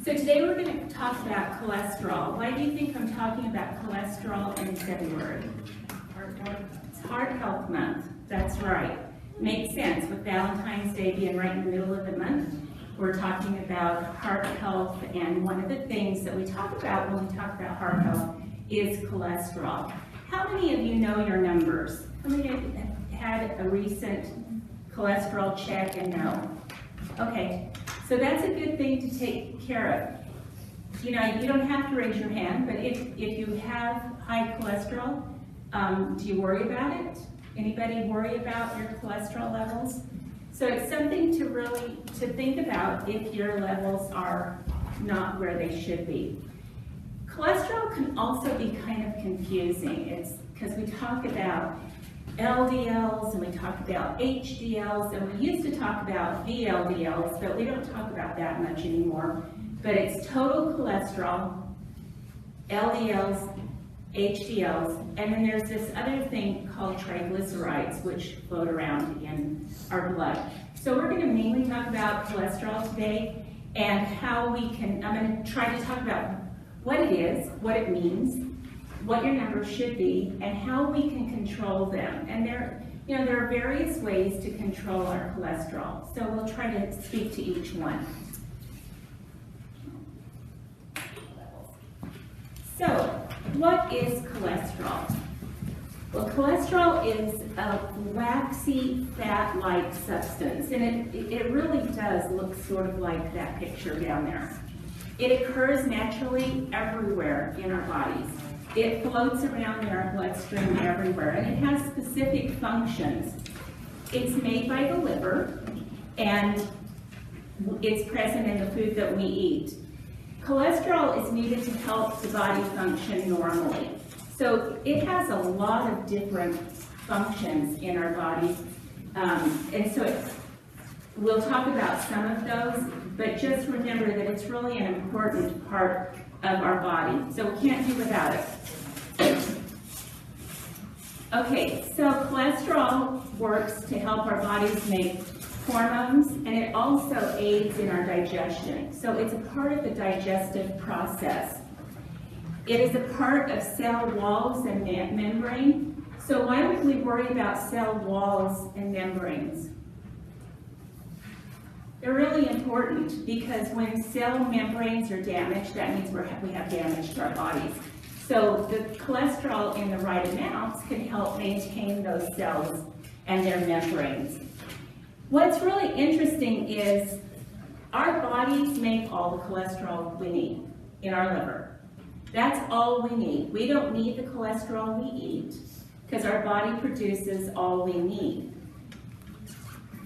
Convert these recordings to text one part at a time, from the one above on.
So today we're going to talk about cholesterol. Why do you think I'm talking about cholesterol in February? It's Heart Health Month. That's right. Makes sense with Valentine's Day being right in the middle of the month. We're talking about heart health, and one of the things that we talk about when we talk about heart health is cholesterol. How many of you know your numbers? How many of you had a recent cholesterol check and know? Okay, so that's a good thing to take care of. You know, you don't have to raise your hand, but if you have high cholesterol, do you worry about it? Anybody worry about your cholesterol levels? So it's something to really think about if your levels are not where they should be. Cholesterol can also be kind of confusing. It's because we talk about LDLs and we talk about HDLs, and we used to talk about VLDLs, but we don't talk about that much anymore. But it's total cholesterol, LDLs, HDLs, and then there's this other thing called triglycerides, which float around in our blood. So we're going to mainly talk about cholesterol today and how we can, I'm going to try to talk about what it is, what it means, what your numbers should be, and how we can control them. And there are various ways to control our cholesterol. So we'll try to speak to each one. So, what is cholesterol? Well, cholesterol is a waxy, fat-like substance, and it really does look sort of like that picture down there. It occurs naturally everywhere in our bodies. It floats around in our bloodstream everywhere, and it has specific functions. It's made by the liver, and it's present in the food that we eat. Cholesterol is needed to help the body function normally. So it has a lot of different functions in our bodies, and so we'll talk about some of those, but just remember that it's really an important part of our body, so we can't do without it. Okay, so cholesterol works to help our bodies make hormones, and it also aids in our digestion. So it's a part of the digestive process. It is a part of cell walls and membrane. So why would we worry about cell walls and membranes? They're really important because when cell membranes are damaged, that means we have damage to our bodies. So the cholesterol in the right amounts can help maintain those cells and their membranes. What's really interesting is our bodies make all the cholesterol we need in our liver. That's all we need. We don't need the cholesterol we eat because our body produces all we need.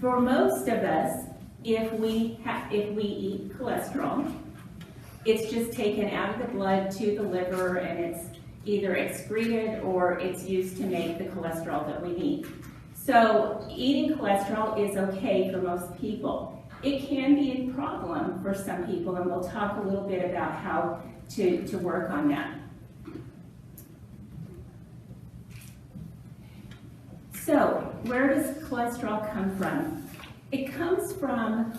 For most of us, if we eat cholesterol, it's just taken out of the blood to the liver, and it's either excreted or it's used to make the cholesterol that we need. So eating cholesterol is okay for most people. It can be a problem for some people, and we'll talk a little bit about how to work on that. So where does cholesterol come from? It comes from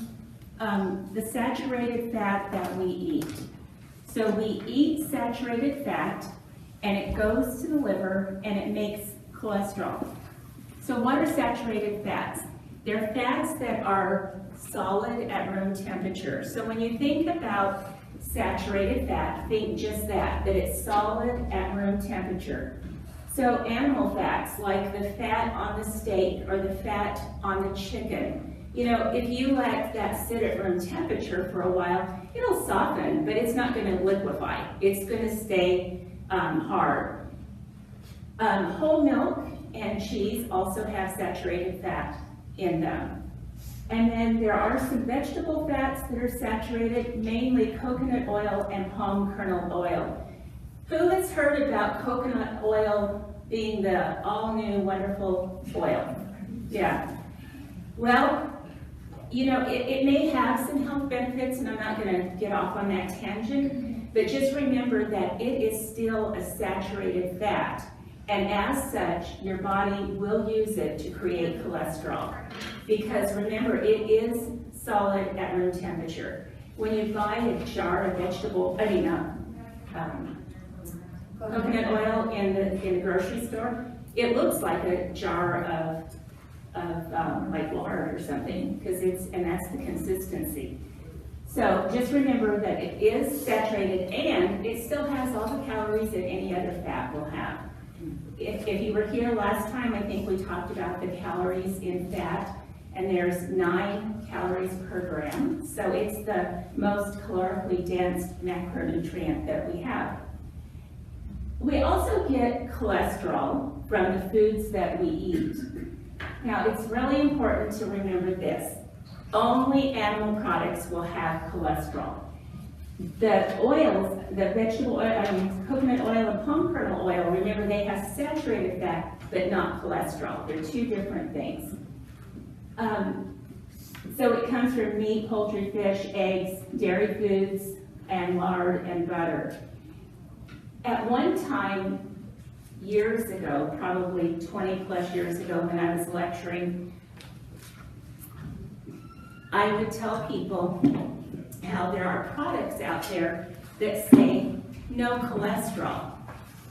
the saturated fat that we eat. So we eat saturated fat, and it goes to the liver, and it makes cholesterol. So what are saturated fats? They're fats that are solid at room temperature. So when you think about saturated fat, think just that it's solid at room temperature. So animal fats, like the fat on the steak or the fat on the chicken, if you let that sit at room temperature for a while, it'll soften, but it's not going to liquefy. It's going to stay hard. Whole milk and cheese also have saturated fat in them. And then there are some vegetable fats that are saturated, mainly coconut oil and palm kernel oil. Who has heard about coconut oil being the all-new wonderful oil? Yeah. Well, it may have some health benefits, and I'm not going to get off on that tangent, but just remember that it is still a saturated fat. And as such, your body will use it to create cholesterol. Because remember, it is solid at room temperature. when you buy a jar of coconut oil in the grocery store, it looks like a jar of like lard or something, and that's the consistency. So just remember that it is saturated and it still has all the calories that any other fat will have. If you were here last time, I think we talked about the calories in fat, and there's 9 calories per gram. So it's the most calorically dense macronutrient that we have. We also get cholesterol from the foods that we eat. Now, it's really important to remember this. Only animal products will have cholesterol. The oils, the vegetable oil, coconut oil and palm kernel oil, remember they have saturated fat, but not cholesterol. They're 2 different things. So it comes from meat, poultry, fish, eggs, dairy foods, and lard and butter. At one time, years ago, probably 20 plus years ago when I was lecturing, I would tell people how there are products out there that say no cholesterol.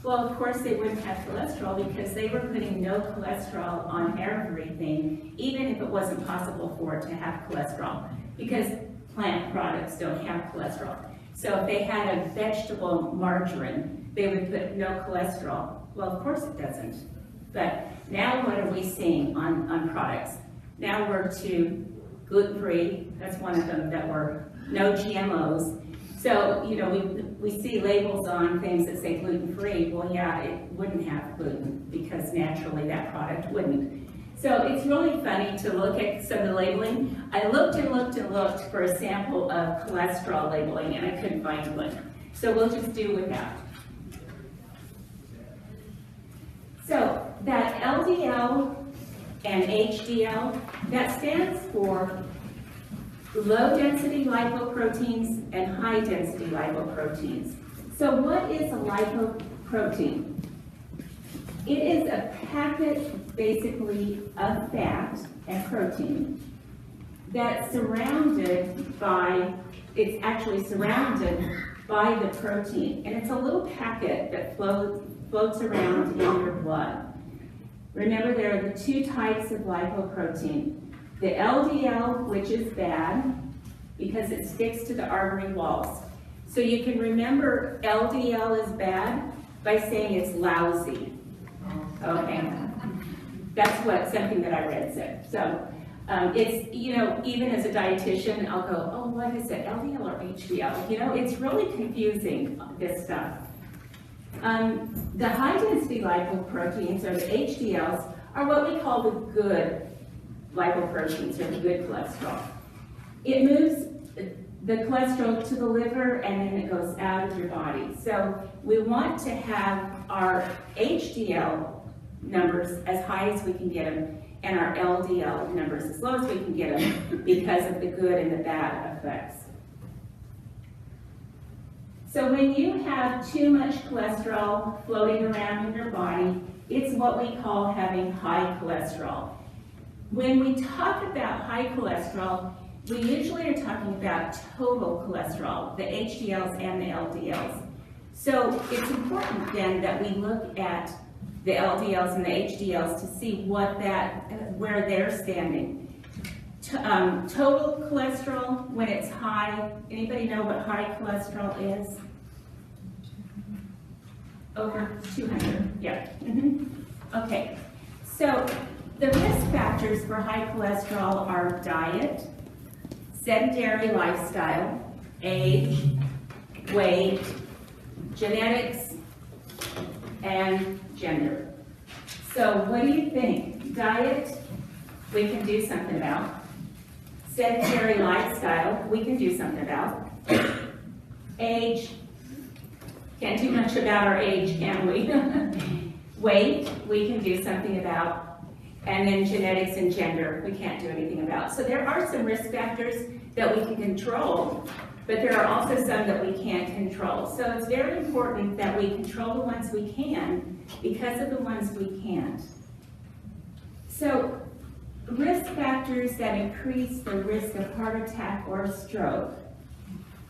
Well, of course they wouldn't have cholesterol because they were putting no cholesterol on everything, even if it wasn't possible for it to have cholesterol, because plant products don't have cholesterol. So if they had a vegetable margarine, they would put no cholesterol. Well, of course it doesn't. But now what are we seeing on products? Now we're to gluten-free, that's one of them, that were no GMOs. So, you know, we see labels on things that say gluten-free. Well, yeah, it wouldn't have gluten because naturally that product wouldn't. So it's really funny to look at some of the labeling. I looked and looked and looked for a sample of cholesterol labeling and I couldn't find one. So we'll just do without. So that LDL and HDL, that stands for low-density lipoproteins and high-density lipoproteins. So what is a lipoprotein? It is a packet, basically, of fat and protein that's surrounded by, it's actually surrounded by the protein. And it's a little packet that floats around in your blood. Remember, there are the 2 types of lipoprotein. The LDL, which is bad because it sticks to the artery walls. So you can remember LDL is bad by saying it's lousy. Okay, that's something that I read said. So it's, you know, even as a dietitian, I'll go, oh, what is it, LDL or HDL? You know, it's really confusing, this stuff. The high-density lipoproteins, or the HDLs, are what we call the good lipoproteins, or the good cholesterol. It moves the cholesterol to the liver and then it goes out of your body. So we want to have our HDL numbers as high as we can get them and our LDL numbers as low as we can get them because of the good and the bad effects. So when you have too much cholesterol floating around in your body, it's what we call having high cholesterol. When we talk about high cholesterol, we usually are talking about total cholesterol, the HDLs and the LDLs. So it's important then that we look at the LDLs and the HDLs to see where they're standing. Total cholesterol, when it's high, anybody know what high cholesterol is? Over 200, yeah. Okay, so the risk factors for high cholesterol are diet, sedentary lifestyle, age, weight, genetics, and gender. So what do you think? Diet, we can do something about. Sedentary lifestyle, we can do something about. Age, can't do much about our age, can we? Weight, we can do something about. And then genetics and gender, we can't do anything about. So there are some risk factors that we can control, but there are also some that we can't control. So it's very important that we control the ones we can because of the ones we can't. So risk factors that increase the risk of heart attack or stroke.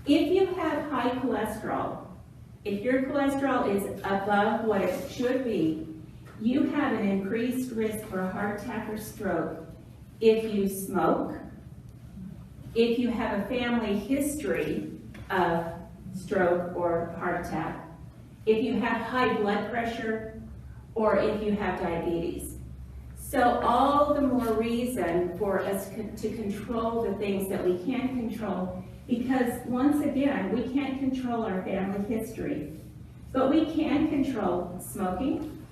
If you have high cholesterol, if your cholesterol is above what it should be, you have an increased risk for a heart attack or stroke if you smoke, if you have a family history of stroke or heart attack, if you have high blood pressure, or if you have diabetes. So all the more reason for us to control the things that we can control, because once again, we can't control our family history, but we can control smoking,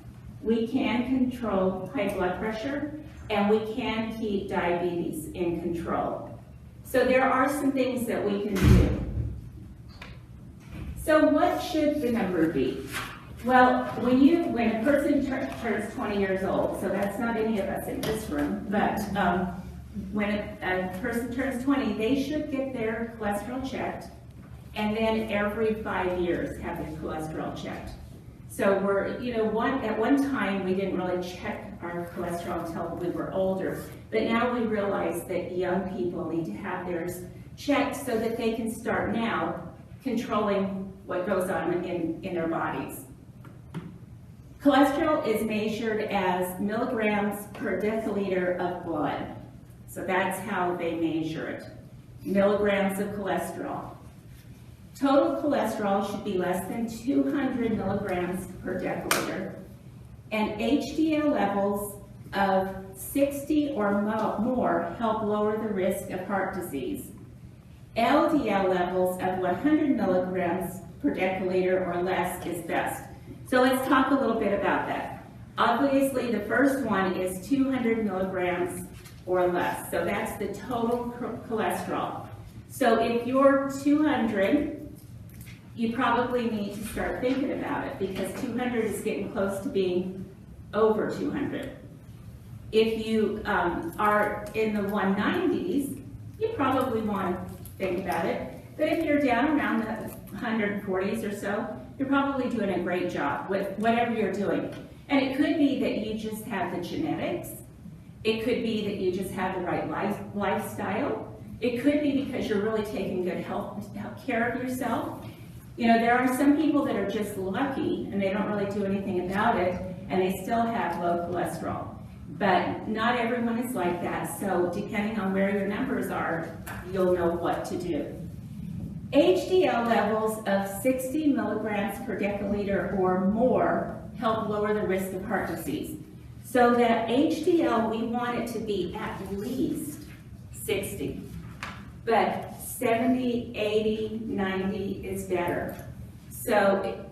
we can control high blood pressure, and we can keep diabetes in control. So there are some things that we can do. So what should the number be? Well, when a person turns 20 years old, so that's not any of us in this room, but when a person turns 20, they should get their cholesterol checked, and then every 5 years have their cholesterol checked. So we're, at one time we didn't really check our cholesterol until we were older, but now we realize that young people need to have theirs checked so that they can start now controlling what goes on in their bodies. Cholesterol is measured as milligrams per deciliter of blood. So that's how they measure it. Milligrams of cholesterol. Total cholesterol should be less than 200 milligrams per deciliter. And HDL levels of 60 or more help lower the risk of heart disease. LDL levels of 100 milligrams per deciliter or less is best. So let's talk a little bit about that. Obviously, the first one is 200 milligrams or less. So that's the total cholesterol. So if you're 200, you probably need to start thinking about it because 200 is getting close to being over 200. If you are in the 190s, you probably want to think about it. But if you're down around the 140s or so, you're probably doing a great job with whatever you're doing. And it could be that you just have the genetics. It could be that you just have the right lifestyle. It could be because you're really taking good care of yourself. There are some people that are just lucky and they don't really do anything about it and they still have low cholesterol. But not everyone is like that, so depending on where your numbers are, you'll know what to do. HDL levels of 60 milligrams per deciliter or more help lower the risk of heart disease. So that HDL, we want it to be at least 60. But 70, 80, 90 is better. So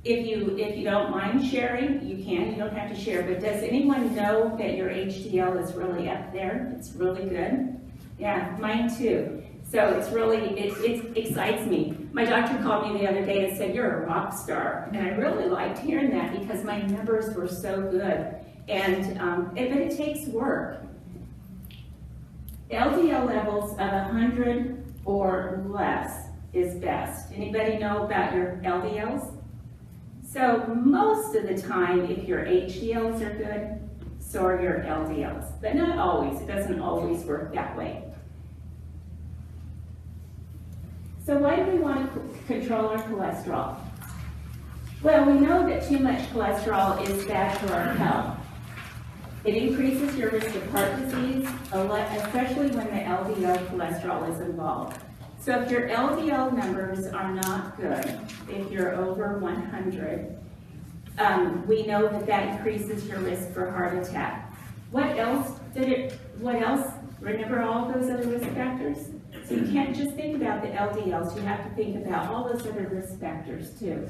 if you don't mind sharing, you can, you don't have to share, but does anyone know that your HDL is really up there? It's really good. Yeah, mine too. So it's really, it excites me. My doctor called me the other day and said, "You're a rock star." And I really liked hearing that because my numbers were so good. And, but it takes work. LDL levels of 100 or less is best. Anybody know about your LDLs? So most of the time, if your HDLs are good, so are your LDLs. But not always. It doesn't always work that way. So why do we want to control our cholesterol? Well, we know that too much cholesterol is bad for our health. It increases your risk of heart disease, especially when the LDL cholesterol is involved. So if your LDL numbers are not good, if you're over 100, we know that that increases your risk for heart attack. What else? Remember all those other risk factors? So you can't just think about the LDLs, you have to think about all those other risk factors too.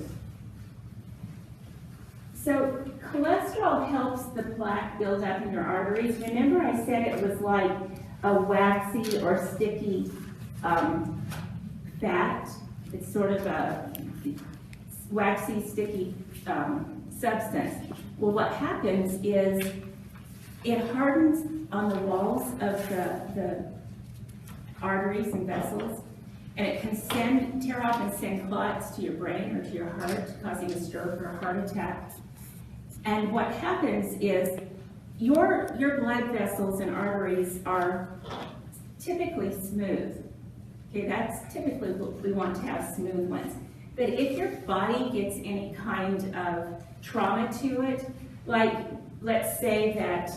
So cholesterol helps the plaque build up in your arteries. Remember I said it was like a waxy or sticky fat. It's sort of a waxy, sticky substance. Well, what happens is it hardens on the walls of the arteries and vessels, and it can tear off and send clots to your brain or to your heart, causing a stroke or a heart attack. And what happens is your blood vessels and arteries are typically smooth. Okay, that's typically what we want to have, smooth ones. But if your body gets any kind of trauma to it, like let's say that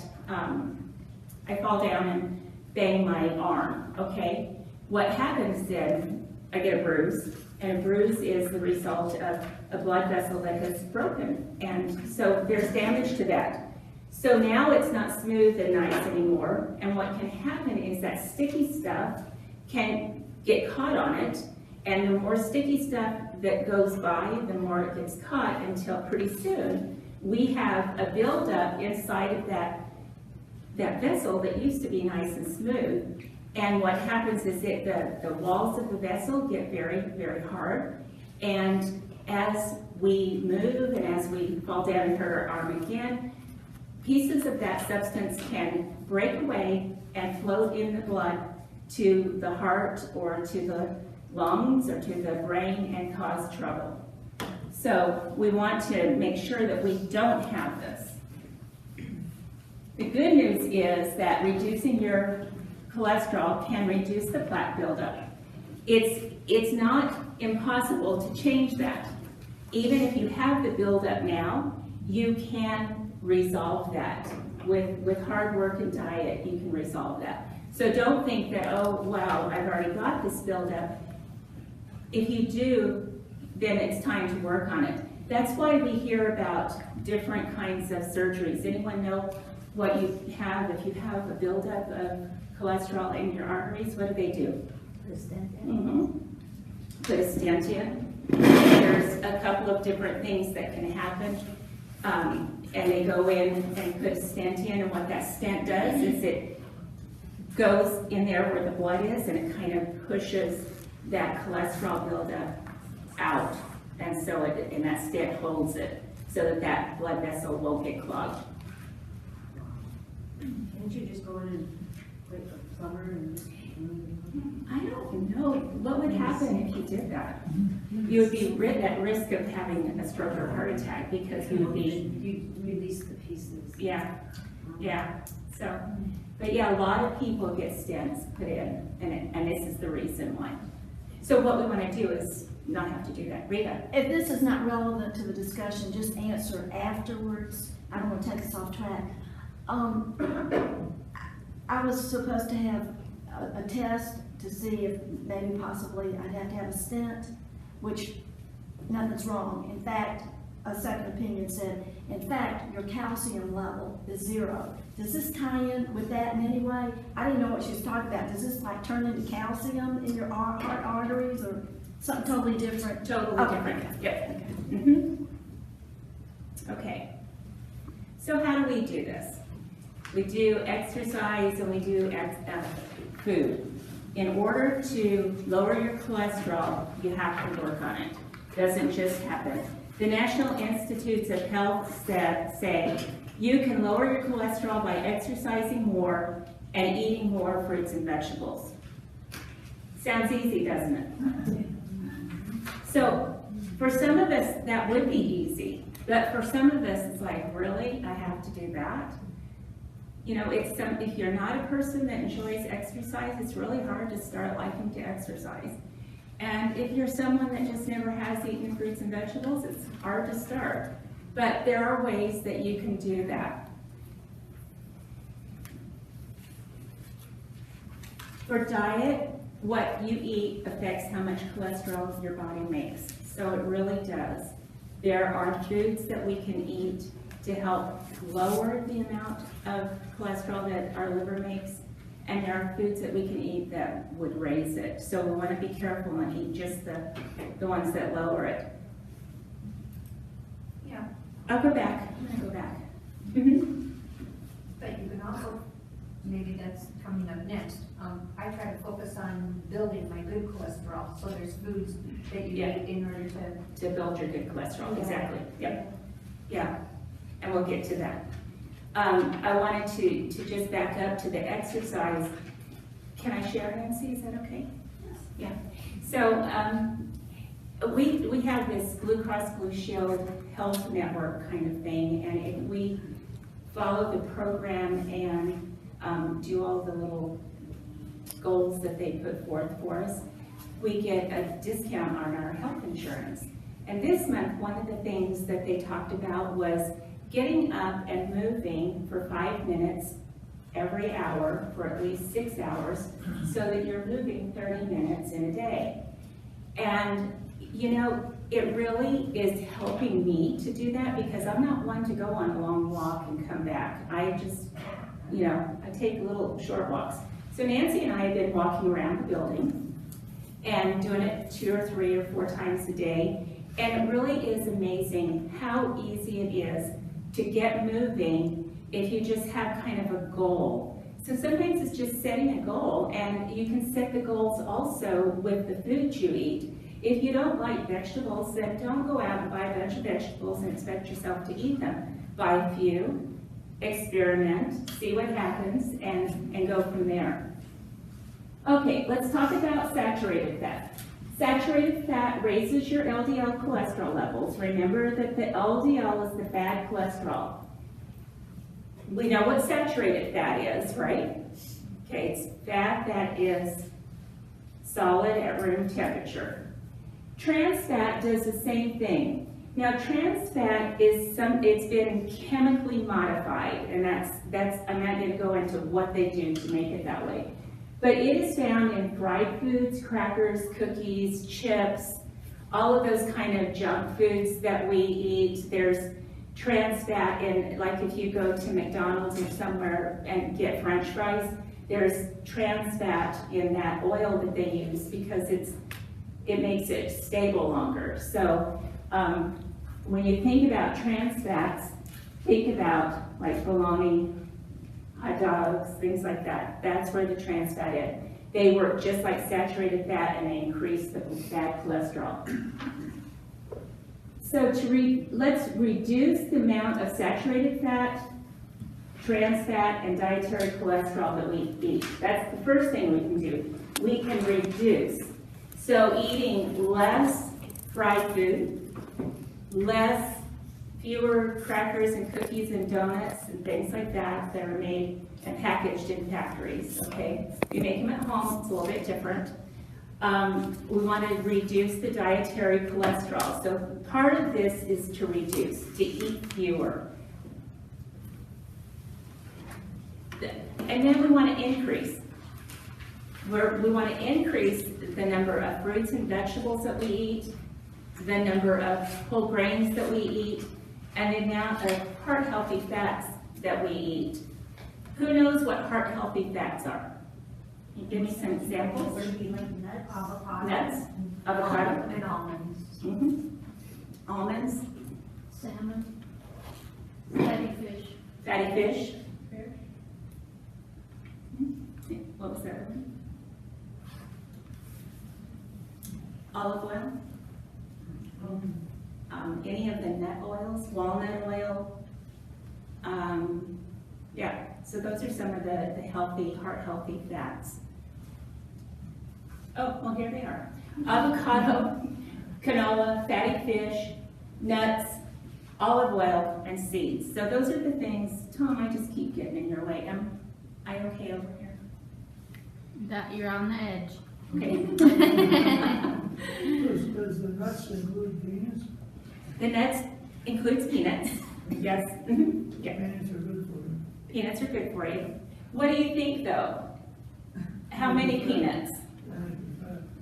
I fall down and bang my arm, okay? What happens then, I get a bruise, and a bruise is the result of a blood vessel that has broken. And so there's damage to that. So now it's not smooth and nice anymore, and what can happen is that sticky stuff can get caught on it, and the more sticky stuff that goes by, the more it gets caught, until pretty soon we have a buildup inside of that vessel that used to be nice and smooth. And what happens is that the walls of the vessel get very, very hard, and as we move and as we fall down and hurt our arm again, pieces of that substance can break away and float in the blood to the heart or to the lungs or to the brain and cause trouble. So we want to make sure that we don't have this. The good news is that reducing your cholesterol can reduce the plaque buildup. It's not impossible to change that. Even if you have the buildup now, you can resolve that. With hard work and diet, you can resolve that. So don't think that, oh, wow, I've already got this buildup. If you do, then it's time to work on it. That's why we hear about different kinds of surgeries. Anyone know what you have if you have a buildup of cholesterol in your arteries? What do? Put a stent in. Put a stent in. There's a couple of different things that can happen. And they go in and put a stent in, and what that stent does is it goes in there where the blood is, and it kind of pushes that cholesterol buildup out, and so and that stent holds it so that blood vessel won't get clogged. Can't you just go in and put a plumber and I don't know what would happen if you did that. You would be at risk of having a stroke or a heart attack because you would be. You release the pieces. Yeah, yeah. So, but yeah, a lot of people get stents put in, and this is the reason why. So what we want to do is not have to do that. Rita? If this is not relevant to the discussion, just answer afterwards. I don't want to take us off track. I was supposed to have a test to see if maybe possibly I'd have to have a stent, which nothing's wrong. In fact, a second opinion said, in fact, your calcium level is 0. Does this tie in with that in any way? I didn't know what she was talking about. Does this like turn into calcium in your heart arteries or something totally different? Totally different. Yep. Okay. Okay. So how do we do this? We do exercise and we do food. In order to lower your cholesterol, you have to work on it. It doesn't just happen. The National Institutes of Health say you can lower your cholesterol by exercising more and eating more fruits and vegetables. Sounds easy, doesn't it? So for some of us, that would be easy. But for some of us, it's like, really? I have to do that? You know, if you're not a person that enjoys exercise, it's really hard to start liking to exercise. And if you're someone that just never has eaten fruits and vegetables, it's hard to start. But there are ways that you can do that. For diet, what you eat affects how much cholesterol your body makes. So it really does. There are foods that we can eat to help lower the amount of cholesterol that our liver makes, and there are foods that we can eat that would raise it. So we want to be careful and eat just the ones that lower it. Yeah, I'll go back. I'm going to go back. but you can also, maybe that's coming up next. I try to focus on building my good cholesterol, so there's foods that you eat in order to build your good cholesterol. Yeah. Exactly. Yep. Yeah. And we'll get to that. I wanted to just back up to the exercise. Can I share, Nancy? Is that okay? Yes. Yeah. So we have this Blue Cross Blue Shield Health Network kind of thing, and if we follow the program and do all the little goals that they put forth for us, we get a discount on our health insurance. And this month, one of the things that they talked about was getting up and moving for 5 minutes every hour for at least 6 hours, so that you're moving 30 minutes in a day. And you know, it really is helping me to do that, because I'm not one to go on a long walk and come back. I just, you know, I take little short walks. So Nancy and I have been walking around the building and doing it 2 or 3 or 4 times a day. And it really is amazing how easy it is to get moving if you just have kind of a goal. So sometimes it's just setting a goal, and you can set the goals also with the food you eat. If you don't like vegetables, then don't go out and buy a bunch of vegetables and expect yourself to eat them. Buy a few, experiment, see what happens, and go from there. Okay, let's talk about saturated fat. Saturated fat raises your LDL cholesterol levels. Remember that the LDL is the bad cholesterol. We know what saturated fat is, right? Okay, it's fat that is solid at room temperature. Trans fat does the same thing. Now, trans fat is it's been chemically modified, and that's I'm not going to go into what they do to make it that way. But it is found in fried foods, crackers, cookies, chips, all of those kind of junk foods that we eat. There's trans fat in, like if you go to McDonald's or somewhere and get French fries, there's trans fat in that oil that they use, because it makes it stable longer. So when you think about trans fats, think about like bologna, hot dogs, things like that. That's where the trans fat is. They work just like saturated fat, and they increase the bad cholesterol. So let's reduce the amount of saturated fat, trans fat, and dietary cholesterol that we eat. That's the first thing we can do. We can reduce. So eating less fried food, fewer crackers and cookies and donuts and things like that that are made and packaged in factories, okay? If you make them at home, it's a little bit different. We want to reduce the dietary cholesterol. So part of this is to reduce, to eat fewer. And then we want to increase. We want to increase the number of fruits and vegetables that we eat, the number of whole grains that we eat, and the amount of heart-healthy fats that we eat. Who knows what heart-healthy fats are? Can you give me some examples? Avocado. Nuts, avocado, And almonds. Almonds, Salmon, fatty fish. fatty fish. What was that one? Olive oil. Any of the nut oils, walnut oil. Yeah, so those are some of the healthy, heart-healthy fats. Oh, well, here they are. Avocado, canola, fatty fish, nuts, olive oil, and seeds. So those are the things. Tom, I just keep getting in your way. Am I okay over here? That you're on the edge. Okay. Does the nuts include peanuts? The nuts includes peanuts. Yes. Yeah. Peanuts are good for you. Peanuts are good for you. What do you think, though? How many peanuts?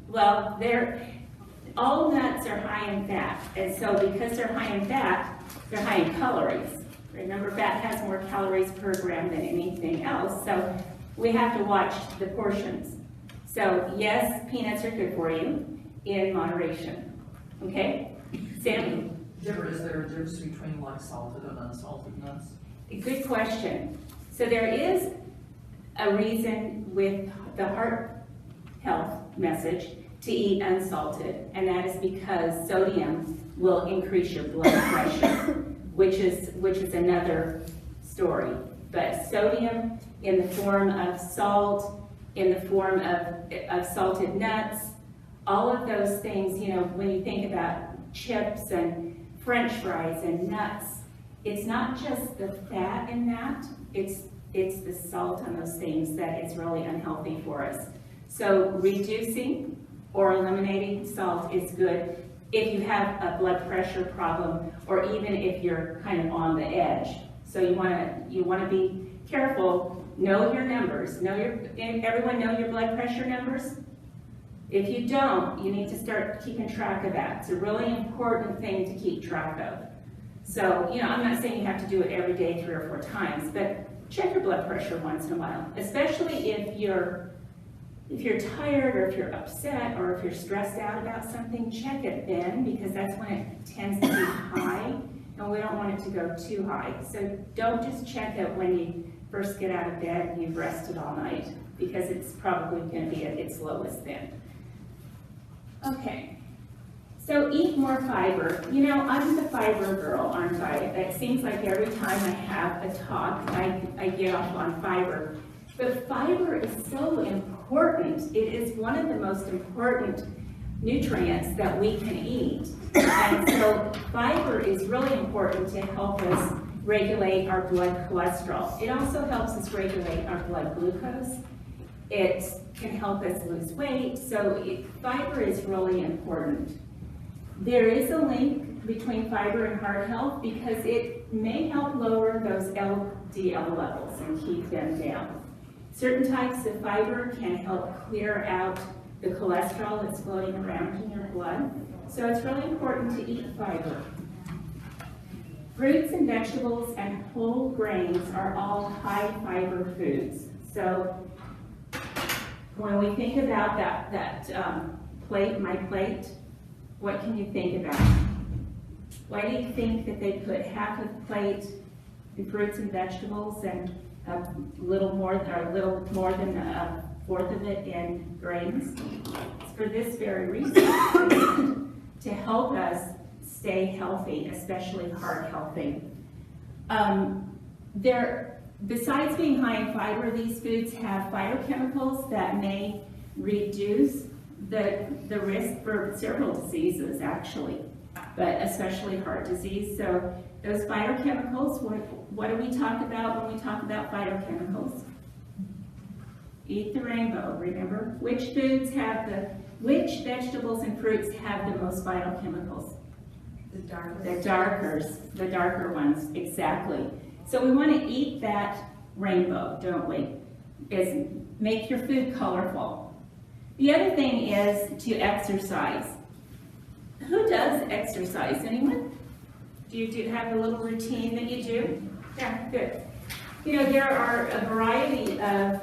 Well, all nuts are high in fat, and so because they're high in fat, they're high in calories. Remember, fat has more calories per gram than anything else, so we have to watch the portions. So yes, peanuts are good for you in moderation. Okay? Sam? Is there a difference between like salted and unsalted nuts? Good question. So there is a reason with the heart health message to eat unsalted, and that is because sodium will increase your blood pressure, which is another story. But sodium in the form of salt, in the form of salted nuts, all of those things, you know, when you think about chips and French fries and nuts, it's not just the fat in that, it's the salt on those things that is really unhealthy for us. So reducing or eliminating salt is good if you have a blood pressure problem, or even if you're kind of on the edge. So you wanna be careful, know your numbers, everyone know your blood pressure numbers? If you don't, you need to start keeping track of that. It's a really important thing to keep track of. So, I'm not saying you have to do it every day 3 or 4 times, but check your blood pressure once in a while, especially if you're tired, or if you're upset, or if you're stressed out about something. Check it then, because that's when it tends to be high, and we don't want it to go too high. So don't just check it when you first get out of bed and you've rested all night, because it's probably going to be at its lowest then. Okay, so eat more fiber. I'm the fiber girl, aren't I? It seems like every time I have a talk, I get off on fiber. But fiber is so important. It is one of the most important nutrients that we can eat. And so fiber is really important to help us regulate our blood cholesterol. It also helps us regulate our blood glucose. It can help us lose weight. So fiber is really important. There is a link between fiber and heart health, because it may help lower those LDL levels and keep them down. Certain types of fiber can help clear out the cholesterol that's floating around in your blood. So it's really important to eat fiber. Fruits and vegetables and whole grains are all high fiber foods. So when we think about that plate, my plate, what can you think about? Why do you think that they put half of the plate in fruits and vegetables and a little more than a fourth of it in grains? It's for this very reason, to help us stay healthy, especially heart healthy. Besides being high in fiber, these foods have phytochemicals that may reduce the risk for several diseases, actually, but especially heart disease. So those phytochemicals, what do we talk about when we talk about phytochemicals? Eat the rainbow, remember? Which vegetables and fruits have the most phytochemicals? The darker ones, exactly. So we want to eat that rainbow, don't we? Make your food colorful. The other thing is to exercise. Who does exercise? Anyone? Do you have a little routine that you do? Yeah, good. There are a variety of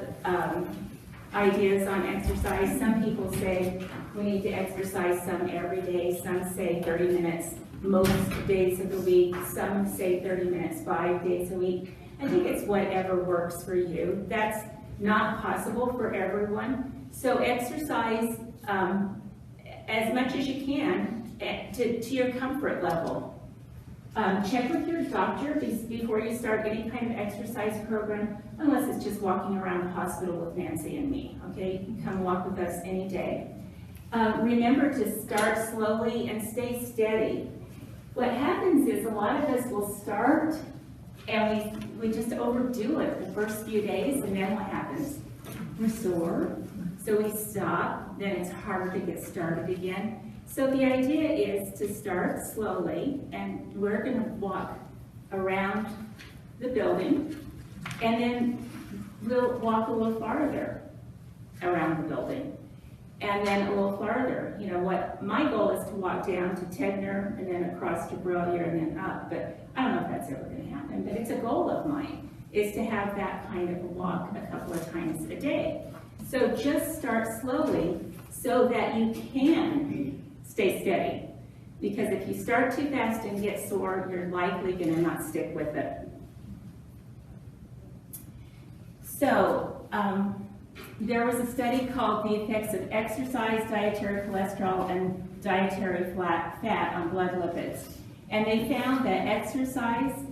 ideas on exercise. Some people say we need to exercise some every day. Some say 30 minutes most days of the week. Some say 30 minutes 5 days a week. I think it's whatever works for you. That's not possible for everyone. So exercise as much as you can to your comfort level. Check with your doctor before you start any kind of exercise program, unless it's just walking around the hospital with Nancy and me, okay? You can come walk with us any day. Remember to start slowly and stay steady. What happens is a lot of us will start and we just overdo it the first few days, and then what happens? We're sore, so we stop, then it's harder to get started again. So the idea is to start slowly, and we're going to walk around the building, and then we'll walk a little farther around the building, and then a little farther. My goal is to walk down to Tegner, and then across to Brillier, and then up, but I don't know if that's ever going to happen, but it's a goal of mine, is to have that kind of a walk a couple of times a day. So just start slowly so that you can stay steady, because if you start too fast and get sore, you're likely going to not stick with it. So there was a study called The Effects of Exercise, Dietary Cholesterol, and Dietary Fat on Blood Lipids. And they found that exercise,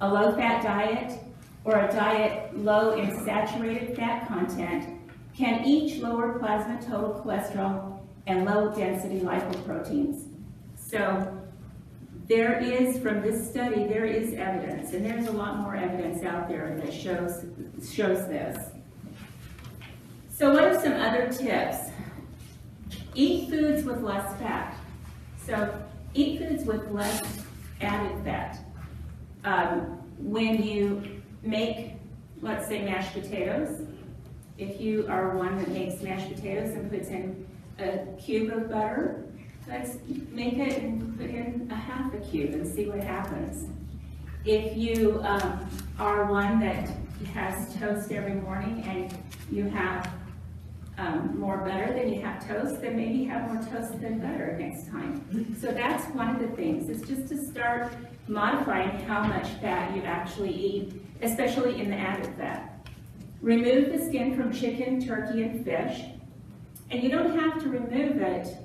a low-fat diet, or a diet low in saturated fat content can each lower plasma total cholesterol and low-density lipoproteins. So there is, from this study, there is evidence, and there's a lot more evidence out there that shows this. So what are some other tips? Eat foods with less fat. So eat foods with less added fat. When you make, let's say, mashed potatoes, if you are one that makes mashed potatoes and puts in a cube of butter, let's make it and put in a half a cube and see what happens. If you are one that has toast every morning and you have more butter than you have toast, then maybe have more toast than butter next time. So that's one of the things, is just to start modifying how much fat you actually eat, especially in the added fat. Remove the skin from chicken, turkey, and fish. And you don't have to remove it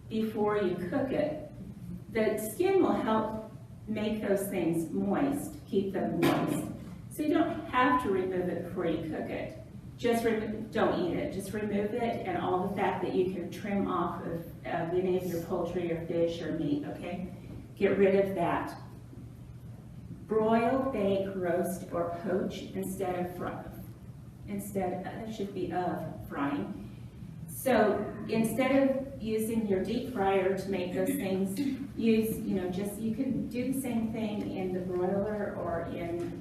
before you cook it. The skin will help make those things moist, keep them moist. So you don't have to remove it before you cook it. Just don't eat it. Just remove it and all the fat that you can trim off of any of your poultry or fish or meat, okay? Get rid of that. Broil, bake, roast, or poach instead of fry. It should be of frying. So instead of using your deep fryer to make those things, use, you can do the same thing in the broiler or in,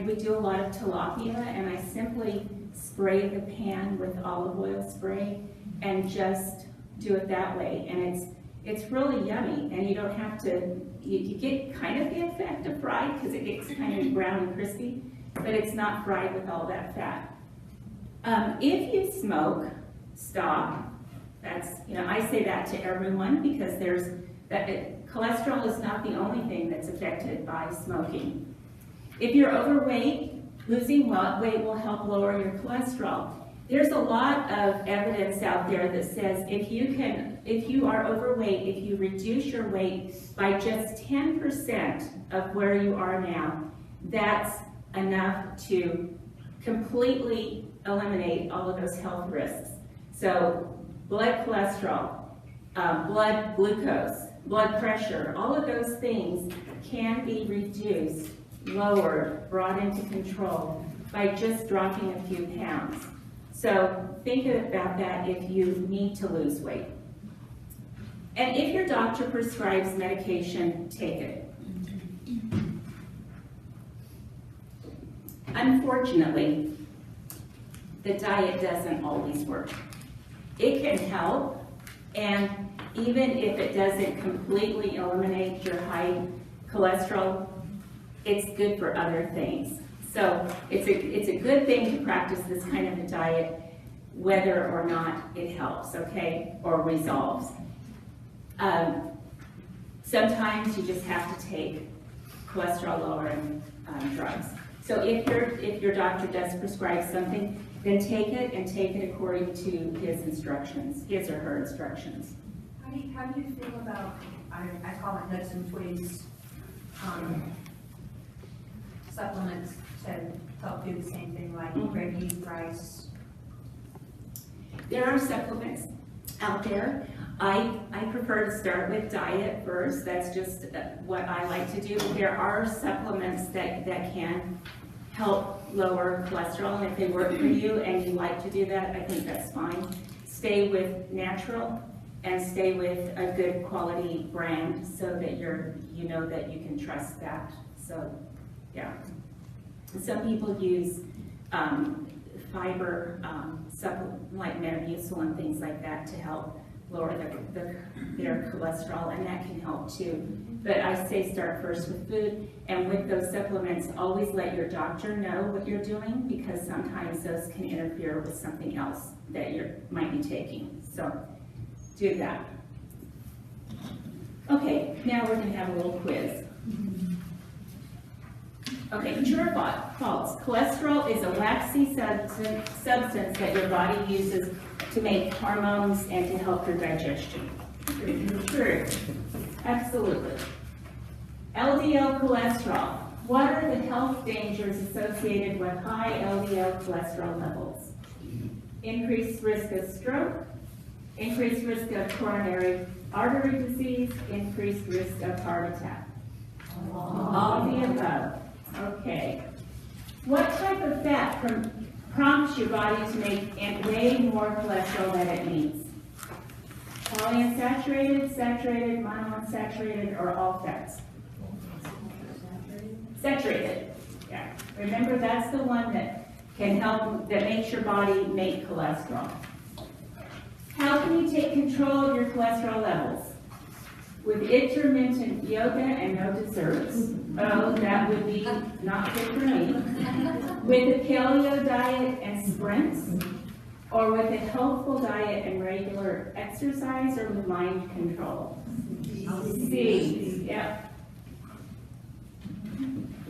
we do a lot of tilapia, and I simply spray the pan with olive oil spray and just do it that way. And it's really yummy, and you don't have to, you get kind of the effect of fried because it gets kind of brown and crispy, but it's not fried with all that fat. If you smoke, stop. That's, I say that to everyone because cholesterol is not the only thing that's affected by smoking. If you're overweight, losing weight will help lower your cholesterol. There's a lot of evidence out there that says if you are overweight, if you reduce your weight by just 10% of where you are now, that's enough to completely eliminate all of those health risks. So blood cholesterol, blood glucose, blood pressure, all of those things can be reduced, lowered, brought into control by just dropping a few pounds. So think about that if you need to lose weight. And if your doctor prescribes medication, take it. Unfortunately, the diet doesn't always work. It can help, and even if it doesn't completely eliminate your high cholesterol, it's good for other things. So it's a good thing to practice this kind of a diet, whether or not it helps, okay, or resolves. Sometimes you just have to take cholesterol lowering drugs. So if your doctor does prescribe something, then take it and take it according to his instructions, his or her instructions. How do you feel about, I call it nuts and twigs, supplements to help do the same thing, like red bean, rice? There are supplements out there. I prefer to start with diet first. That's just what I like to do. There are supplements that can help lower cholesterol, and if they work for you and you like to do that, I think that's fine. Stay with natural and stay with a good quality brand so that you know that you can trust that. So, yeah. Some people use fiber supplement like Metamucil and things like that to help lower their cholesterol, and that can help too. But I say start first with food, and with those supplements, always let your doctor know what you're doing, because sometimes those can interfere with something else that you might be taking. So do that. Okay, now we're going to have a little quiz. Okay, true or false? Cholesterol is a waxy substance that your body uses to make hormones and to help your digestion. True. Absolutely. LDL cholesterol. What are the health dangers associated with high LDL cholesterol levels? Increased risk of stroke, increased risk of coronary artery disease, increased risk of heart attack. All of the above. Okay. What type of fat prompts your body to make way more cholesterol than it needs. Polyunsaturated, saturated, monounsaturated, or all fats? Saturated, yeah. Remember, that's the one that can help, that makes your body make cholesterol. How can you take control of your cholesterol levels? With intermittent yoga and no desserts. Oh, that would be not good for me. With a paleo diet and sprints, or with a healthful diet and regular exercise, or with mind control? C, yep.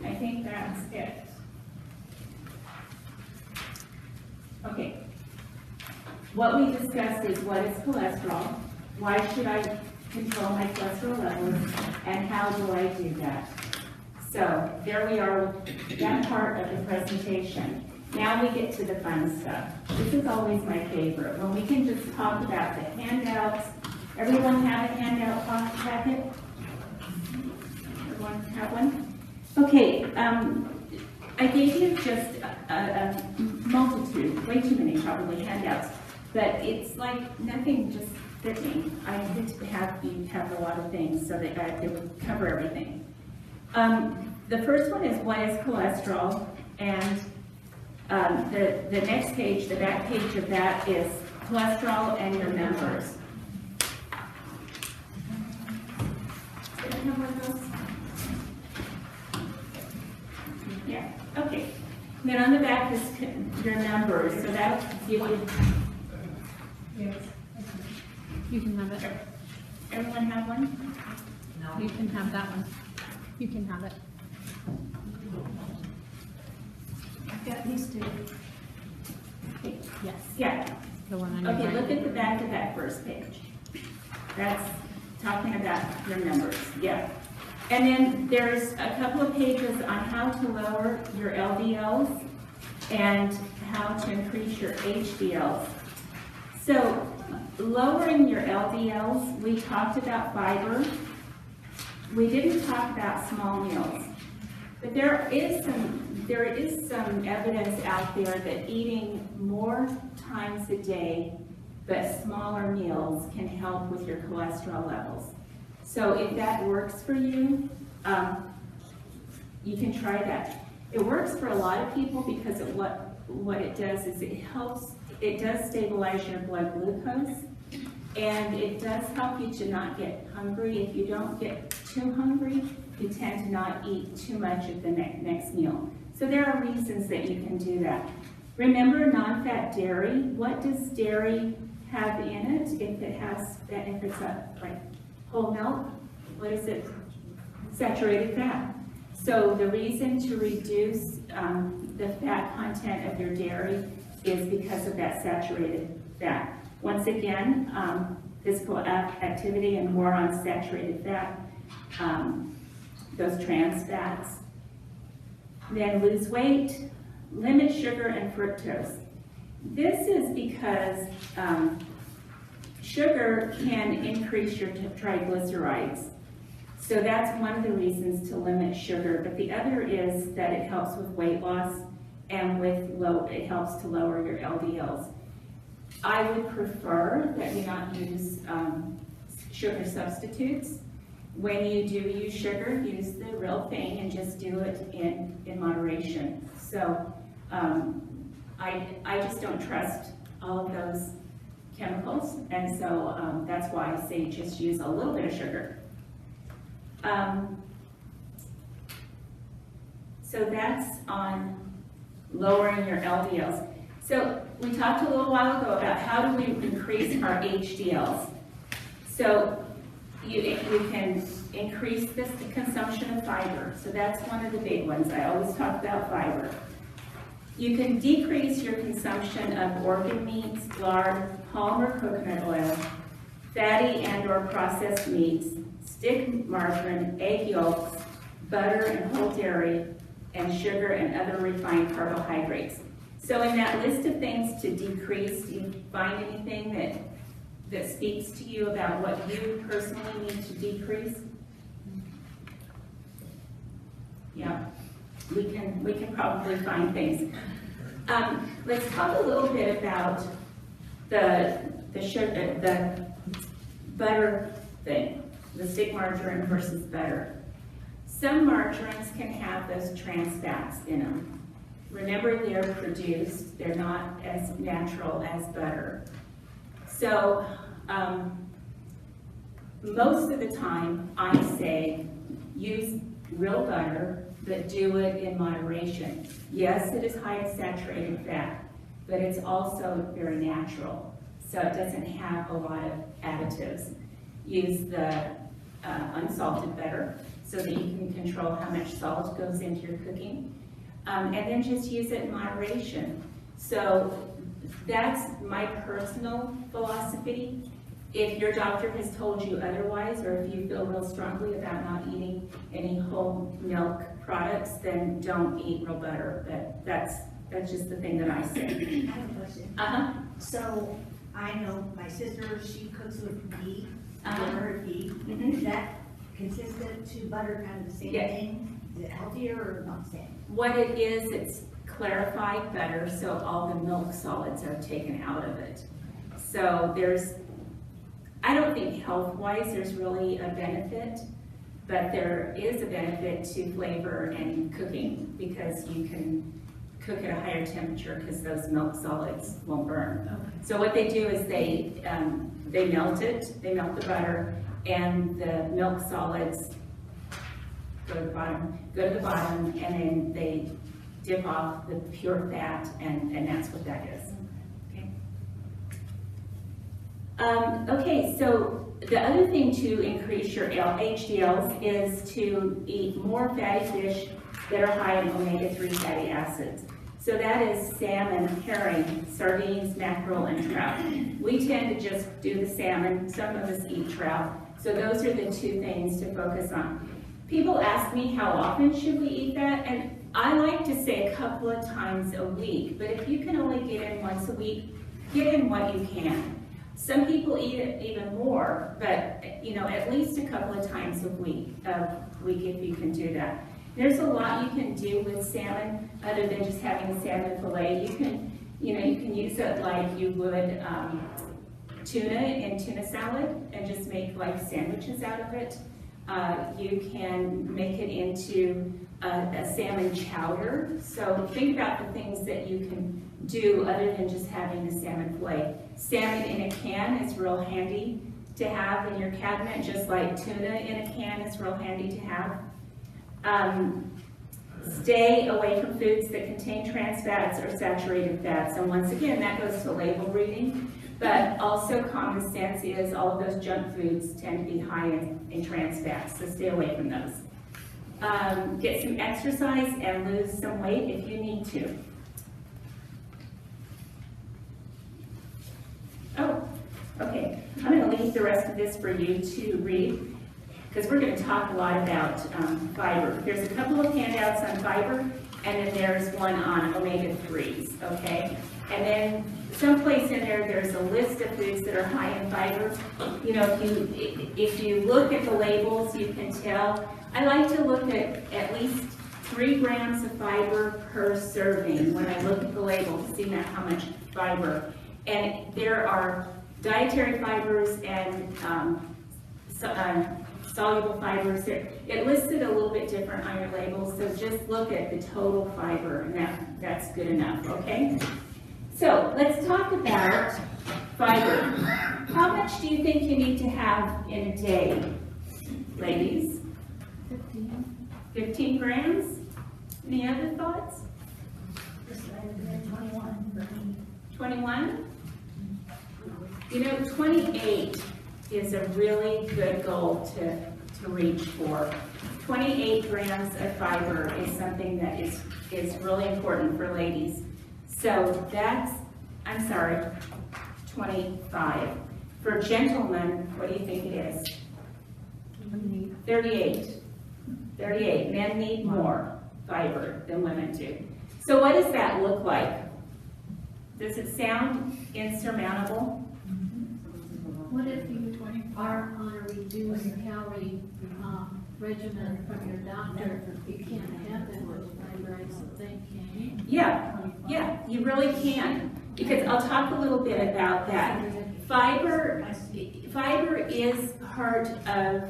I think that's it. Okay. What we discussed is what is cholesterol, why should I control my cholesterol levels, and how do I do that? So there we are with that part of the presentation. Now we get to the fun stuff. This is always my favorite, when we can just talk about the handouts. Everyone have a handout packet? Everyone have one? Okay, I gave you just a multitude, way too many probably handouts, but it's like nothing just fit me. I had to have you have a lot of things so that it would cover everything. The first one is what is cholesterol, and the next page, the back page of that is cholesterol and your numbers. Did I have one of those? Yeah, okay. Then on the back is your numbers, so that you would. Yes. You can have it. Everyone have one? No. You can have that one. You can have it. I've got these two. Okay. Yes. Yeah. The one on your Okay, right. look at the back of that first page. That's talking about your numbers, yeah. And then there's a couple of pages on how to lower your LDLs and how to increase your HDLs. So lowering your LDLs, we talked about fiber. We didn't talk about small meals, but there is some evidence out there that eating more times a day but smaller meals can help with your cholesterol levels. So if that works for you, you can try that. It works for a lot of people because of what it does is it does stabilize your blood glucose, and it does help you to not get hungry. If you don't get too hungry, you tend to not eat too much at the next meal. So there are reasons that you can do that. Remember non-fat dairy. What does dairy have in it? If it's like whole milk, what is it? Saturated fat. So the reason to reduce the fat content of your dairy is because of that saturated fat. Once again, physical activity and more on saturated fat, those trans fats. Then lose weight, limit sugar and fructose. This is because sugar can increase your triglycerides. So that's one of the reasons to limit sugar, but the other is that it helps with weight loss and it helps to lower your LDLs. I would prefer that you not use sugar substitutes. When you do use sugar, use the real thing and just do it in moderation. So I just don't trust all of those chemicals, and so that's why I say just use a little bit of sugar. So that's on lowering your LDLs. So we talked a little while ago about how do we increase our HDLs. So you can increase the consumption of fiber. So that's one of the big ones. I always talk about fiber. You can decrease your consumption of organ meats, lard, palm or coconut oil, fatty and or processed meats, stick margarine, egg yolks, butter and whole dairy, and sugar and other refined carbohydrates. So in that list of things to decrease, do you find anything that speaks to you about what you personally need to decrease? Yeah, we can probably find things. Let's talk a little bit about the sugar, the butter thing, the stick margarine versus butter. Some margarines can have those trans fats in them. Remember, they're produced, they're not as natural as butter. So, most of the time, I say use real butter, but do it in moderation. Yes, it is high in saturated fat, but it's also very natural, so it doesn't have a lot of additives. Use the unsalted butter so that you can control how much salt goes into your cooking, and then just use it in moderation. So that's my personal philosophy. If your doctor has told you otherwise, or if you feel real strongly about not eating any whole milk products, then don't eat real butter. But that's just the thing that I say. I have a question. Uh-huh. So, I know my sister, she cooks with ghee, Uh-huh. butter ghee. Mhm. Is that consistent to butter, kind of the same Yes. thing? Is it healthier or not the same? What it is, it's clarified butter, so all the milk solids are taken out of it. So I don't think health-wise there's really a benefit, but there is a benefit to flavor and cooking because you can cook at a higher temperature because those milk solids won't burn. So what they do is they melt it, they melt the butter, and the milk solids go to the bottom, and then they dip off the pure fat, and that's what that is. Okay, so the other thing to increase your HDLs is to eat more fatty fish that are high in omega-3 fatty acids. So that is salmon, herring, sardines, mackerel, and trout. We tend to just do the salmon. Some of us eat trout. So those are the two things to focus on. People ask me how often should we eat that, and I like to say a couple of times a week, but if you can only get in once a week, get in what you can. Some people eat it even more, but at least a couple of times a week if you can do that. There's a lot you can do with salmon other than just having a salmon fillet. You can use it like you would tuna in tuna salad and just make like sandwiches out of it. You can make it into a salmon chowder. So think about the things that you can do other than just having the salmon fillet. Salmon in a can is real handy to have in your cabinet, just like tuna in a can is real handy to have. Stay away from foods that contain trans fats or saturated fats. And once again, that goes to label reading, but also common sense is all of those junk foods tend to be high in trans fats, so stay away from those. Get some exercise and lose some weight if you need to. Oh, okay. I'm going to leave the rest of this for you to read, because we're going to talk a lot about fiber. There's a couple of handouts on fiber, and then there's one on omega-3s, okay? And then someplace in there, there's a list of foods that are high in fiber. If you look at the labels, you can tell. I like to look at least 3 grams of fiber per serving when I look at the label to see how much fiber. And there are dietary fibers and soluble fibers. It listed a little bit different on your label, so just look at the total fiber, and that's good enough, okay? So let's talk about fiber. How much do you think you need to have in a day, ladies? 15 grams? Any other thoughts? 21 for me. 21? 28 is a really good goal to reach for. 28 grams of fiber is something that is really important for ladies. So that's, 25. For gentlemen, what do you think it is? 38. 38. Men need more fiber than women do. So what does that look like? Does it sound insurmountable? What if you are on a reduced calorie regimen from your doctor, you can't have that much fiber, I don't think, can you? Yeah, you really can, because I'll talk a little bit about that. Fiber is part of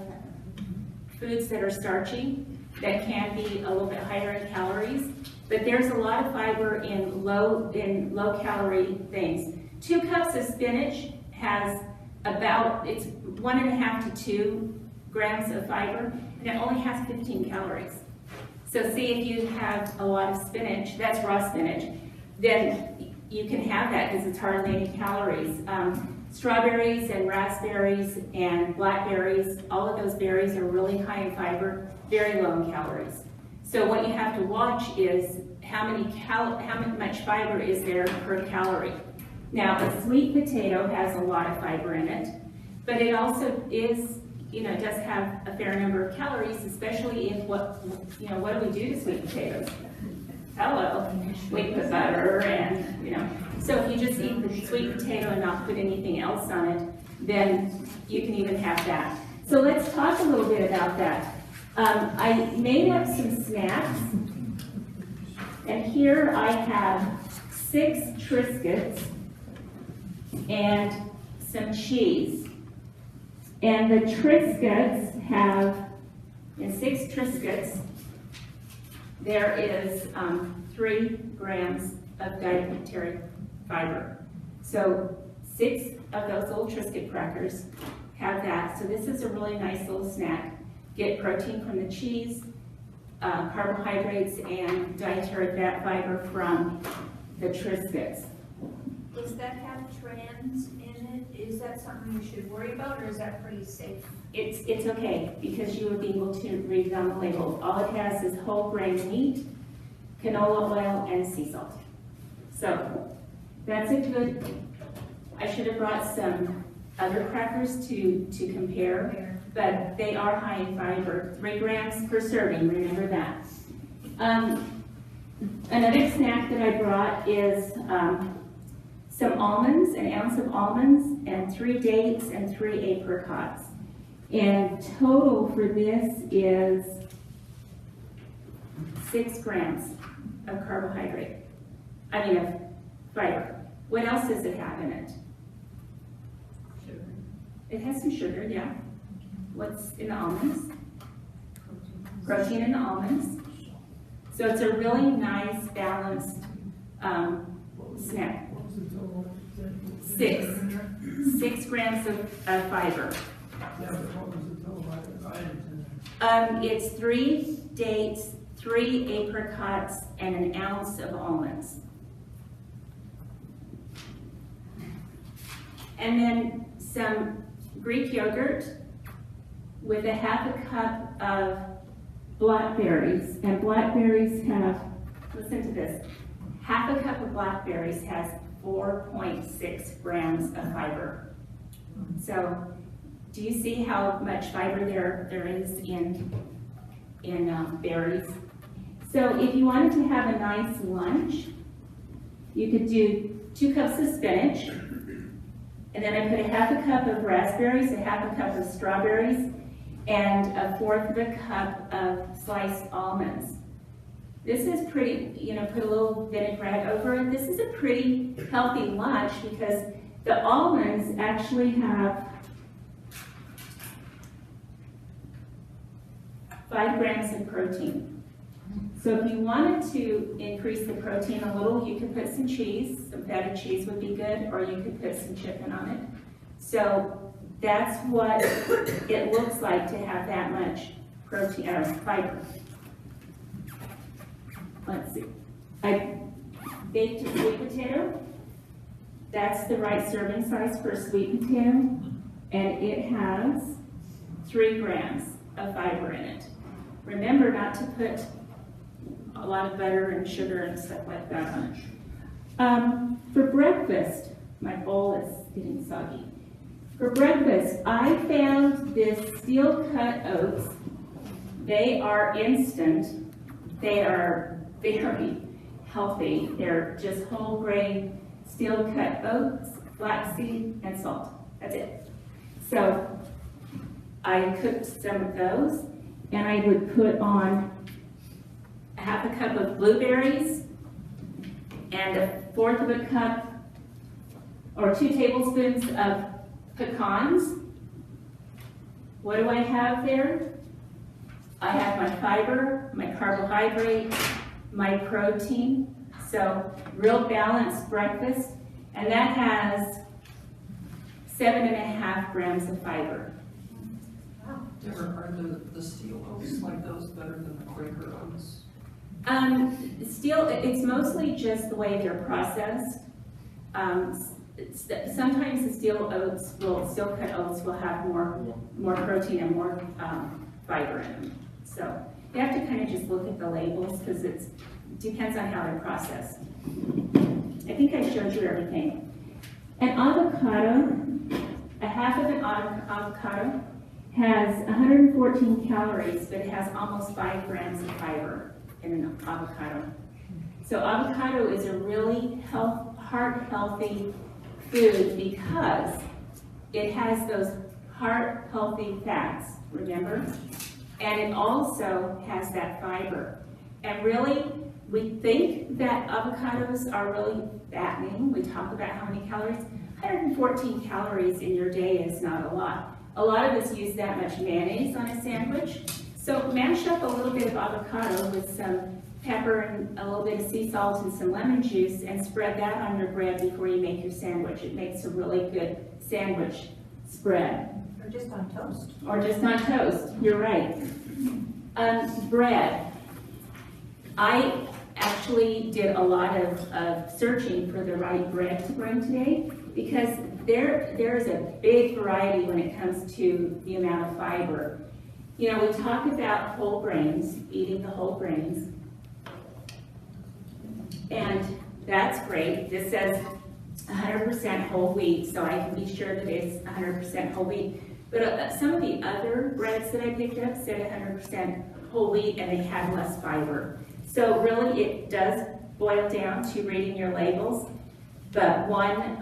foods that are starchy, that can be a little bit higher in calories, but there's a lot of fiber in low calorie things. 2 cups of spinach has it's 1.5 to 2 grams of fiber, and it only has 15 calories. So see, if you have a lot of spinach, that's raw spinach, then you can have that because it's hardly any calories. Strawberries and raspberries and blackberries, all of those berries are really high in fiber, very low in calories. So what you have to watch is how much fiber is there per calorie. Now, a sweet potato has a lot of fiber in it, but it also is, does have a fair number of calories, especially if what do we do to sweet potatoes? Hello, we put butter and, so if you just eat the sweet potato and not put anything else on it, then you can even have that. So let's talk a little bit about that. I made up some snacks, and here I have 6 Triscuits and some cheese. And the Triscuits have, in 6 Triscuits, there is 3 grams of dietary fiber. So 6 of those little Triscuit crackers have that. So this is a really nice little snack. Get protein from the cheese, carbohydrates, and dietary fat fiber from the Triscuits. Does that have trans in it? Is that something you should worry about, or is that pretty safe? It's okay, because you would be able to read it on the label. All it has is whole grain meat, canola oil, and sea salt. So that's a good, I should have brought some other crackers to compare, but they are high in fiber, 3 grams per serving, remember that. Another snack that I brought is some almonds, an ounce of almonds, and 3 dates and 3 apricots. And total for this is 6 grams of carbohydrate, of fiber. What else does it have in it? Sugar. It has some sugar, yeah. What's in the almonds? Protein in the almonds. So it's a really nice, balanced snack. 6 grams of fiber. Yeah, but what was the total items in there? It's 3 dates, 3 apricots, and an ounce of almonds. And then some Greek yogurt with a 1/2 cup of blackberries. And blackberries have, listen to this, 1/2 cup of blackberries has 4.6 grams of fiber. So do you see how much fiber there is in berries? So if you wanted to have a nice lunch, you could do 2 cups of spinach, and then I put a 1/2 cup of raspberries, a 1/2 cup of strawberries, and 1/4 of a cup of sliced almonds. This is pretty, put a little vinaigrette over it. This is a pretty healthy lunch because the almonds actually have 5 grams of protein. So if you wanted to increase the protein a little, you could put some cheese, some feta cheese would be good, or you could put some chicken on it. So that's what it looks like to have that much protein, or fiber. Let's see. I baked a sweet potato. That's the right serving size for a sweet potato, and it has 3 grams of fiber in it. Remember not to put a lot of butter and sugar and stuff like that on it. For breakfast, my bowl is getting soggy. For breakfast, I found this steel cut oats. They are instant. They are very healthy. They're just whole grain, steel cut oats, flaxseed, and salt. That's it. So I cooked some of those. and I would put on half a cup of blueberries and a fourth of a cup or 2 tablespoons of pecans. What do I have there? I have my fiber, my carbohydrate, my protein. So real balanced breakfast, and that has 7.5 grams of fiber. Are the steel oats like those better than the Quaker oats? It's mostly just the way they're processed. Sometimes the steel cut oats will have more protein and more fiber in them. So you have to kind of just look at the labels because it depends on how they're processed. I think I showed you everything. An avocado, a half of an avocado has 114 calories, but it has almost 5 grams of fiber in an avocado. So avocado is a really heart-healthy food because it has those heart-healthy fats, remember? And it also has that fiber. And really, we think that avocados are really fattening. We talk about how many calories. 114 calories in your day is not a lot. A lot of us use that much mayonnaise on a sandwich. So mash up a little bit of avocado with some pepper and a little bit of sea salt and some lemon juice and spread that on your bread before you make your sandwich. It makes a really good sandwich spread. Or just on toast. Or just on toast, you're right. Bread. I actually did a lot of searching for the right bread to bring today because there is a big variety when it comes to the amount of fiber. You know, we talk about whole grains, eating the whole grains, and that's great. This says 100% whole wheat, so I can be sure that it's 100% whole wheat. But some of the other breads that I picked up said 100% whole wheat and they had less fiber. So really it does boil down to reading your labels, but one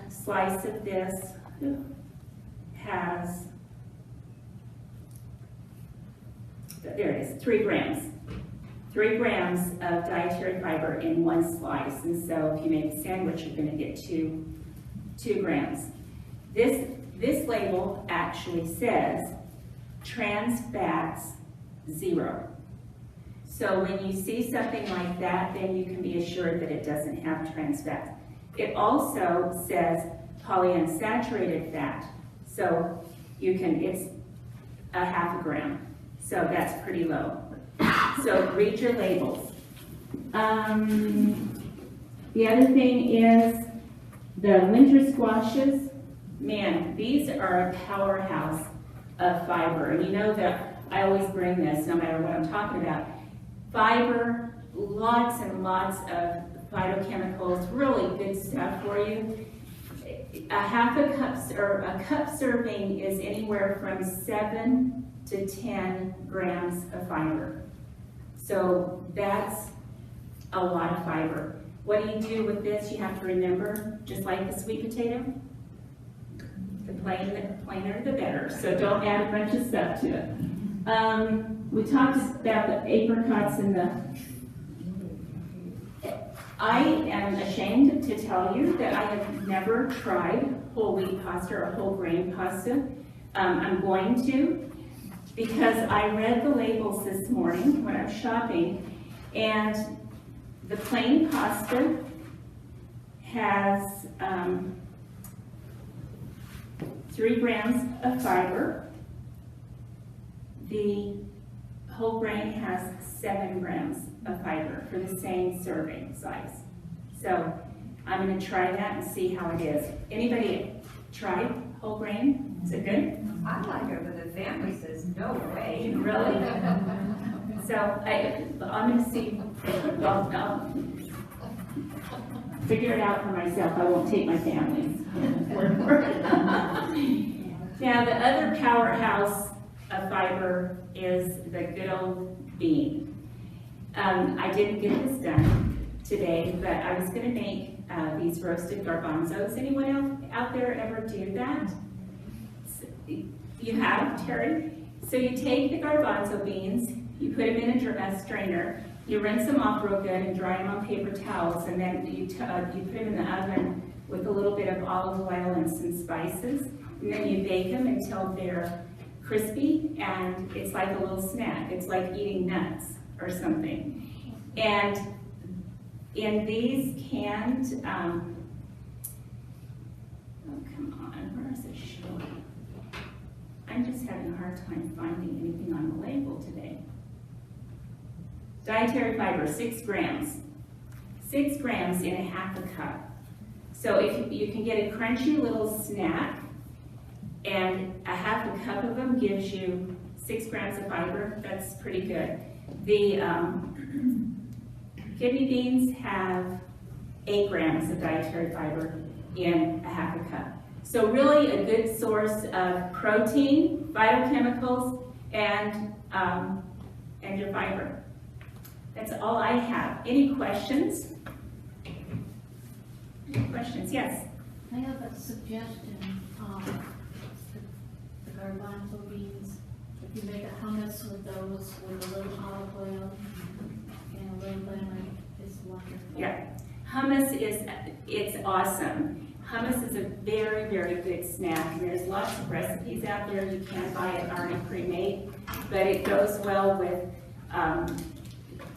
slice of this has, there it is, 3 grams. 3 grams of dietary fiber in one slice. And so if you make a sandwich, you're gonna get 2 grams. This label actually says trans fats 0. So when you see something like that, then you can be assured that it doesn't have trans fats. It also says polyunsaturated fat. So it's a 0.5 gram. So that's pretty low. So read your labels. The other thing is the winter squashes. Man, these are a powerhouse of fiber. And you know that I always bring this no matter what I'm talking about. Fiber, lots and lots of phytochemicals, really good stuff for you. A cup serving is anywhere from 7 to 10 grams of fiber. So that's a lot of fiber. What do you do with this? You have to remember, just like the sweet potato, the plainer the better. So don't add a bunch of stuff to it. We talked about the apricots and I am ashamed to tell you that I have never tried whole wheat pasta or whole grain pasta. I'm going to, because I read the labels this morning when I was shopping, and the plain pasta has 3 grams of fiber. The whole grain has 7 grams of fiber for the same serving size. So I'm going to try that and see how it is. Anybody tried whole grain? Is it good? I like it, but the family says, no way. Really? So I'm going to see. Well, I'll figure it out for myself. I won't take my family's word for it. Now, the other powerhouse of fiber is the good old bean. I didn't get this done today, but I was going to make these roasted garbanzos. Anyone else out there ever do that? You have, Terry? So you take the garbanzo beans, you put them in a strainer, you rinse them off real good and dry them on paper towels, and then you put them in the oven with a little bit of olive oil and some spices, and then you bake them until they're crispy, and it's like a little snack. It's like eating nuts or something. And in these canned, oh, come on, where is it showing? I'm just having a hard time finding anything on the label today. Dietary fiber, 6 grams. 6 grams in a half a cup. So if you can get a crunchy little snack, and a half a cup of them gives you 6 grams of fiber, that's pretty good. The kidney beans have 8 grams of dietary fiber in a half a cup. So really a good source of protein, phytochemicals, and your fiber. That's all I have. Any questions? Any questions? Yes? I have a suggestion. The garbanzo beans, if you make a hummus with those with a little olive oil and a little lemon, it's wonderful. Yeah. Hummus it's awesome. Hummus is a very, very good snack. And there's lots of recipes out there. You can buy it already pre-made, but it goes well with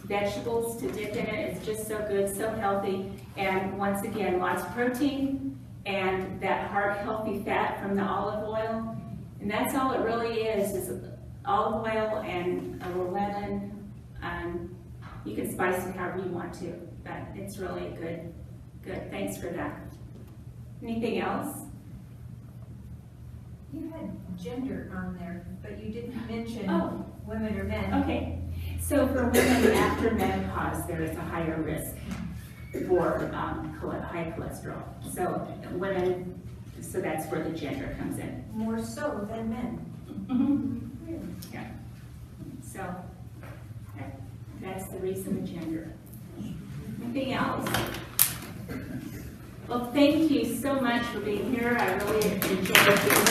vegetables to dip in it. It's just so good, so healthy. And once again, lots of protein and that heart-healthy fat from the olive oil. And that's all it really is olive oil and a little lemon. You can spice it however you want to, but it's really good. Good, thanks for that. Anything else? You had gender on there, but you didn't mention Oh. women or men. Okay, so for women after menopause, there is a higher risk for high cholesterol. So women, so that's where the gender comes in. More so than men. Mm-hmm. Yeah. So that's the reason the gender. Anything else? Well, thank you so much for being here. I really enjoyed this.